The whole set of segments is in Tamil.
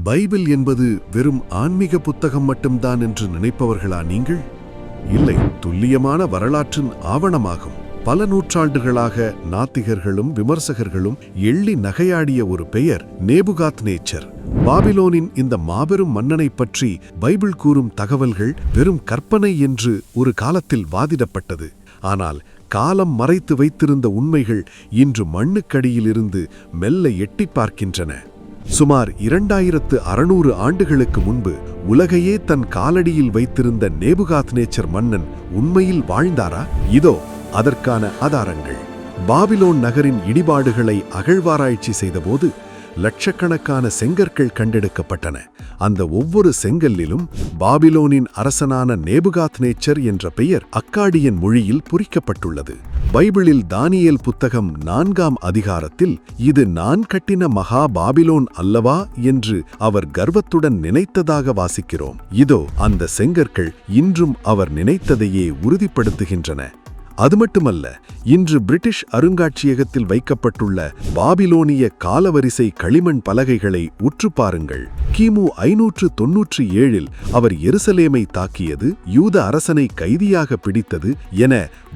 பைபிள் என்பது வெறும் ஆன்மீக புத்தகம் மட்டும்தான் என்று நினைப்பவர்களா நீங்கள்? இல்லை, துல்லியமான வரலாற்றின் ஆவணமாகும். பல நூற்றாண்டுகளாக நாத்திகர்களும் விமர்சகர்களும் எள்ளி நகையாடிய ஒரு பெயர் நேபுகாத்நேச்சர். பாபிலோனின் இந்த மாபெரும் மன்னனை பற்றி பைபிள் கூறும் தகவல்கள் வெறும் கற்பனை என்று ஒரு காலத்தில் வாதிடப்பட்டது. ஆனால் காலம் மறைத்து வைத்திருந்த உண்மைகள் இன்று மண்ணுக்கடியிலிருந்து மெல்ல எட்டி பார்க்கின்றன. சுமார் 2600 ஆண்டுகளுக்கு முன்பு உலகையே தன் காலடியில் வைத்திருந்த நேபுகாத்நேச்சர் மன்னன் உண்மையில் வாழ்ந்தாரா? இதோ அதற்கான ஆதாரங்கள். பாபிலோன் நகரின் இடிபாடுகளை அகழ்வாராய்ச்சி செய்தபோது லட்சக்கணக்கான செங்கற்கள் கண்டெடுக்கப்பட்டன. அந்த ஒவ்வொரு செங்கல்லிலும் பாபிலோனின் அரசனான நேபுகாத்நேச்சர் என்ற பெயர் அக்காடியன் மொழியில் பொறிக்கப்பட்டுள்ளது. பைபிளில் தானியேல் புத்தகம் 4ஆம் அதிகாரத்தில் இது நான் கட்டின மகா பாபிலோன் அல்லவா என்று அவர் கர்வத்துடன் நினைத்ததாக வாசிக்கிறோம். இதோ அந்த செங்கற்கள் இன்றும் அவர் நினைத்ததையே உறுதிப்படுத்துகின்றன. அது மட்டுமல்ல, இன்று பிரிட்டிஷ் அருங்காட்சியகத்தில் வைக்கப்பட்டுள்ள பாபிலோனிய காலவரிசை களிமண் பலகைகளை உற்று பாருங்கள். கிமு 597 அவர் எருசலேமை தாக்கியது, யூத அரசனை கைதியாக பிடித்தது என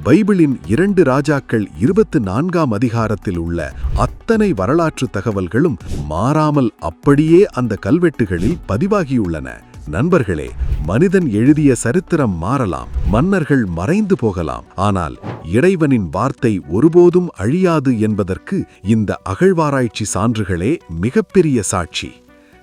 பைபிளின் 2 ராஜாக்கள் 24ஆம் அதிகாரத்தில் உள்ள அத்தனை வரலாற்று தகவல்களும் மாறாமல் அப்படியே அந்த கல்வெட்டுகளில் பதிவாகியுள்ளன. நண்பர்களே, மனிதன் எழுதிய சரித்திரம் மாறலாம், மன்னர்கள் மறைந்து போகலாம், ஆனால் இறைவனின் வார்த்தை ஒருபோதும் அழியாது என்பதற்கு இந்த அகழ்வாராய்ச்சி சான்றுகளே மிகப்பெரிய சாட்சி.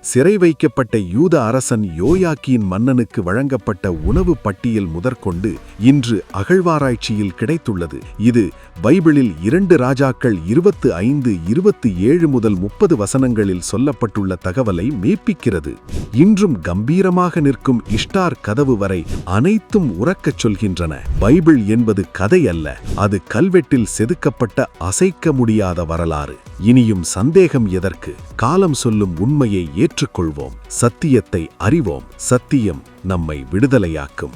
சிறை வைக்கப்பட்ட யூத அரசன் யோயாக்கீன் மன்னனுக்கு வழங்கப்பட்ட உணவு பட்டியல் முதற்கொண்டு இன்று அகழ்வாராய்ச்சியில் கிடைத்துள்ளது. இது பைபிளில் 2 ராஜாக்கள் 25-27 முதல் 30 வசனங்களில் சொல்லப்பட்டுள்ள தகவலை மெய்ப்பிக்கிறது. இன்றும் கம்பீரமாக நிற்கும் இஷ்டார் கதவு வரை அனைத்தும் உறக்கச் சொல்கின்றன. பைபிள் என்பது கதை அல்ல, அது கல்வெட்டில் செதுக்கப்பட்ட அசைக்க முடியாத வரலாறு. இனியும் சந்தேகம் எதற்கு? காலம் சொல்லும் உண்மையை ஏற்றுக்கொள்வோம், சத்தியத்தை அறிவோம், சத்தியம் நம்மை விடுதலையாக்கும்.